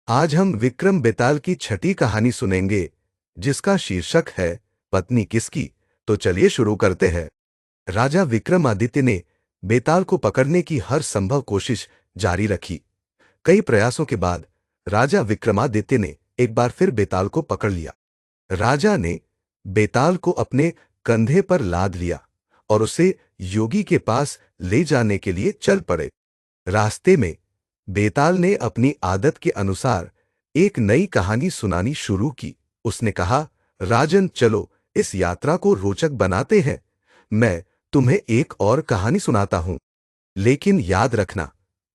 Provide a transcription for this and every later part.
आज हम विक्रम बेताल की छठी कहानी सुनेंगे, जिसका शीर्षक है पत्नी किसकी। तो चलिए शुरू करते हैं। राजा विक्रमादित्य ने बेताल को पकड़ने की हर संभव कोशिश जारी रखी। कई प्रयासों के बाद राजा विक्रमादित्य ने एक बार फिर बेताल को पकड़ लिया। राजा ने बेताल को अपने कंधे पर लाद लिया और उसे योगी के पास ले जाने के लिए चल पड़े। रास्ते में बेताल ने अपनी आदत के अनुसार एक नई कहानी सुनानी शुरू की। उसने कहा, राजन चलो इस यात्रा को रोचक बनाते हैं। मैं तुम्हें एक और कहानी सुनाता हूं, लेकिन याद रखना,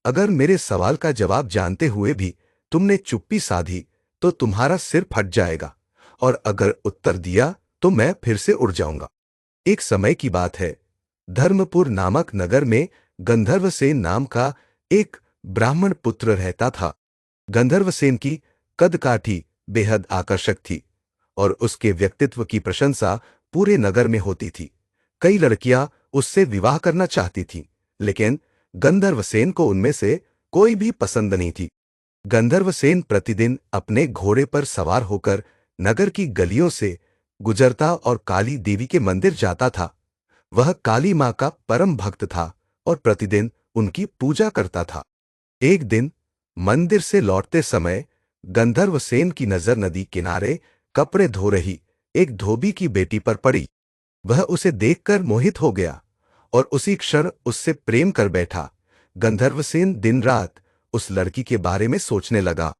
अगर मेरे सवाल का जवाब जानते हुए भी तुमने चुप्पी साधी तो तुम्हारा सिर फट जाएगा, और अगर उत्तर दिया तो मैं फिर से उड़ जाऊंगा। एक समय की बात है। धर्मपुर नामक नगर में गंधर्वसेन नाम का एक ब्राह्मण पुत्र रहता था। गंधर्वसेन की कदकाठी बेहद आकर्षक थी और उसके व्यक्तित्व की प्रशंसा पूरे नगर में होती थी। कई लड़कियां उससे विवाह करना चाहती थीं, लेकिन गंधर्वसेन को उनमें से कोई भी पसंद नहीं थी। गंधर्वसेन प्रतिदिन अपने घोड़े पर सवार होकर नगर की गलियों से गुजरता और काली देवी के मंदिर जाता था। वह काली मां का परम भक्त था और प्रतिदिन उनकी पूजा करता था। एक दिन मंदिर से लौटते समय गंधर्वसेन की नजर नदी किनारे कपड़े धो रही एक धोबी की बेटी पर पड़ी। वह उसे देखकर मोहित हो गया और उसी क्षण उससे प्रेम कर बैठा। गंधर्वसेन दिन रात उस लड़की के बारे में सोचने लगा।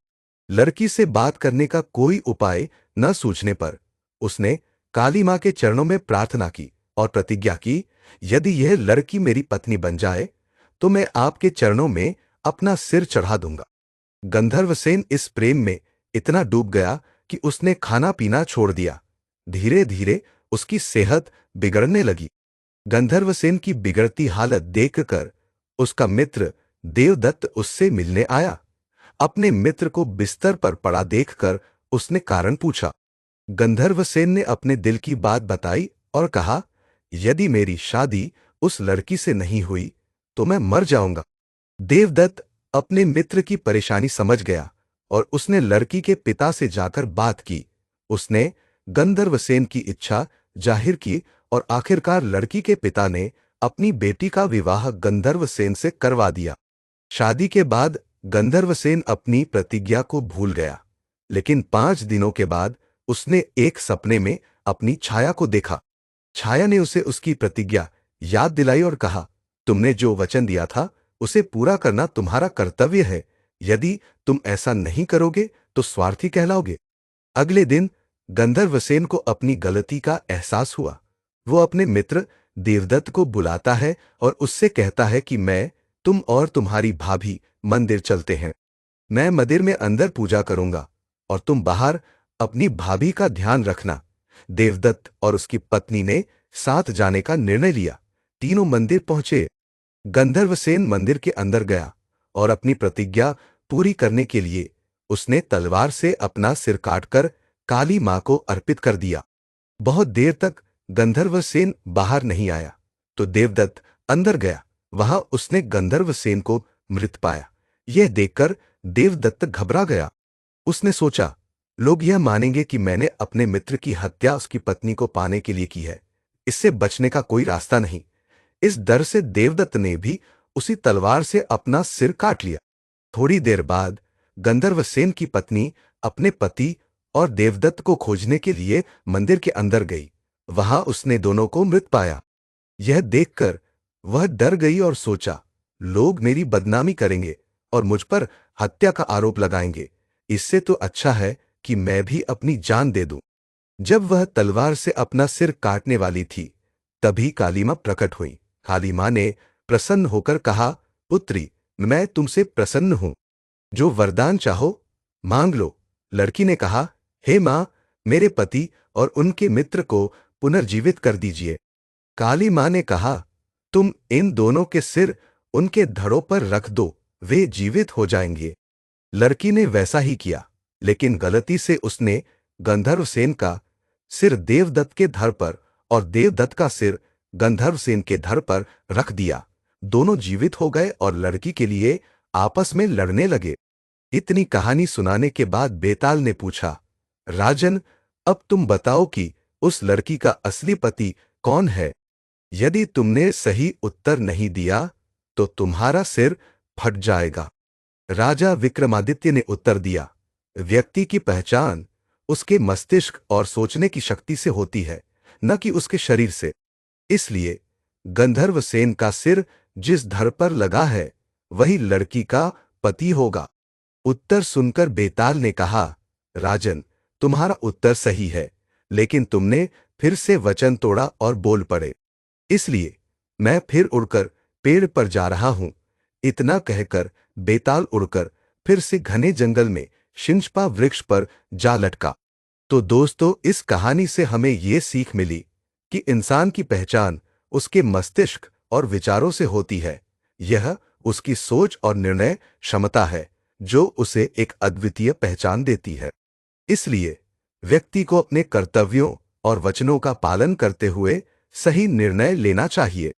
लड़की से बात करने का कोई उपाय न सूझने पर उसने काली मां के चरणों में प्रार्थना की और प्रतिज्ञा की, यदि यह लड़की मेरी पत्नी बन जाए तो मैं आपके चरणों में अपना सिर चढ़ा दूंगा। गंधर्वसेन इस प्रेम में इतना डूब गया कि उसने खाना पीना छोड़ दिया। धीरे धीरे उसकी सेहत बिगड़ने लगी। गंधर्वसेन की बिगड़ती हालत देखकर उसका मित्र देवदत्त उससे मिलने आया। अपने मित्र को बिस्तर पर पड़ा देखकर उसने कारण पूछा। गंधर्वसेन ने अपने दिल की बात बताई और कहा, यदि मेरी शादी उस लड़की से नहीं हुई तो मैं मर जाऊंगा। देवदत्त अपने मित्र की परेशानी समझ गया और उसने लड़की के पिता से जाकर बात की। उसने गंधर्वसेन की इच्छा जाहिर की और आखिरकार लड़की के पिता ने अपनी बेटी का विवाह गंधर्वसेन से करवा दिया। शादी के बाद गंधर्वसेन अपनी प्रतिज्ञा को भूल गया, लेकिन 5 दिनों के बाद उसने एक सपने में अपनी छाया को देखा। छाया ने उसे उसकी प्रतिज्ञा याद दिलाई और कहा, तुमने जो वचन दिया था उसे पूरा करना तुम्हारा कर्तव्य है। यदि तुम ऐसा नहीं करोगे तो स्वार्थी कहलाओगे। अगले दिन गंधर्वसेन को अपनी गलती का एहसास हुआ। वो अपने मित्र देवदत्त को बुलाता है और उससे कहता है कि मैं, तुम और तुम्हारी भाभी मंदिर चलते हैं। मैं मंदिर में अंदर पूजा करूंगा और तुम बाहर अपनी भाभी का ध्यान रखना। देवदत्त और उसकी पत्नी ने साथ जाने का निर्णय लिया। तीनों मंदिर पहुंचे। गंधर्वसेन मंदिर के अंदर गया और अपनी प्रतिज्ञा पूरी करने के लिए उसने तलवार से अपना सिर काटकर काली मां को अर्पित कर दिया। बहुत देर तक गंधर्वसेन बाहर नहीं आया तो देवदत्त अंदर गया। वहां उसने गंधर्वसेन को मृत पाया। यह देखकर देवदत्त घबरा गया। उसने सोचा, लोग यह मानेंगे कि मैंने अपने मित्र की हत्या उसकी पत्नी को पाने के लिए की है। इससे बचने का कोई रास्ता नहीं। इस डर से देवदत्त ने भी उसी तलवार से अपना सिर काट लिया। थोड़ी देर बाद गंधर्वसेन की पत्नी अपने पति और देवदत्त को खोजने के लिए मंदिर के अंदर गई। वहां उसने दोनों को मृत पाया। यह देखकर वह डर गई और सोचा, लोग मेरी बदनामी करेंगे और मुझ पर हत्या का आरोप लगाएंगे। इससे तो अच्छा है कि मैं भी अपनी जान दे दूं। जब वह तलवार से अपना सिर काटने वाली थी, तभी काली मां प्रकट हुई। काली मां ने प्रसन्न होकर कहा, पुत्री, मैं तुमसे प्रसन्न हूं। जो वरदान चाहो मांग लो। लड़की ने कहा, हे मां, मेरे पति और उनके मित्र को पुनर्जीवित कर दीजिए। काली मां ने कहा, तुम इन दोनों के सिर उनके धड़ों पर रख दो, वे जीवित हो जाएंगे। लड़की ने वैसा ही किया, लेकिन गलती से उसने गंधर्वसेन का सिर देवदत्त के धड़ पर और देवदत्त का सिर गंधर्वसेन के धड़ पर रख दिया। दोनों जीवित हो गए और लड़की के लिए आपस में लड़ने लगे। इतनी कहानी सुनाने के बाद बेताल ने पूछा, राजन, अब तुम बताओ कि उस लड़की का असली पति कौन है। यदि तुमने सही उत्तर नहीं दिया तो तुम्हारा सिर फट जाएगा। राजा विक्रमादित्य ने उत्तर दिया, व्यक्ति की पहचान उसके मस्तिष्क और सोचने की शक्ति से होती है, न कि उसके शरीर से। इसलिए गंधर्वसेन का सिर जिस धड़ पर लगा है वही लड़की का पति होगा। उत्तर सुनकर बेताल ने कहा, राजन, तुम्हारा उत्तर सही है, लेकिन तुमने फिर से वचन तोड़ा और बोल पड़े। इसलिए मैं फिर उड़कर पेड़ पर जा रहा हूं। इतना कहकर बेताल उड़कर फिर से घने जंगल में शिंशपा वृक्ष पर जा लटका। तो दोस्तों, इस कहानी से हमें ये सीख मिली कि इंसान की पहचान उसके मस्तिष्क और विचारों से होती है। यह उसकी सोच और निर्णय क्षमता है जो उसे एक अद्वितीय पहचान देती है। इसलिए व्यक्ति को अपने कर्तव्यों और वचनों का पालन करते हुए सही निर्णय लेना चाहिए।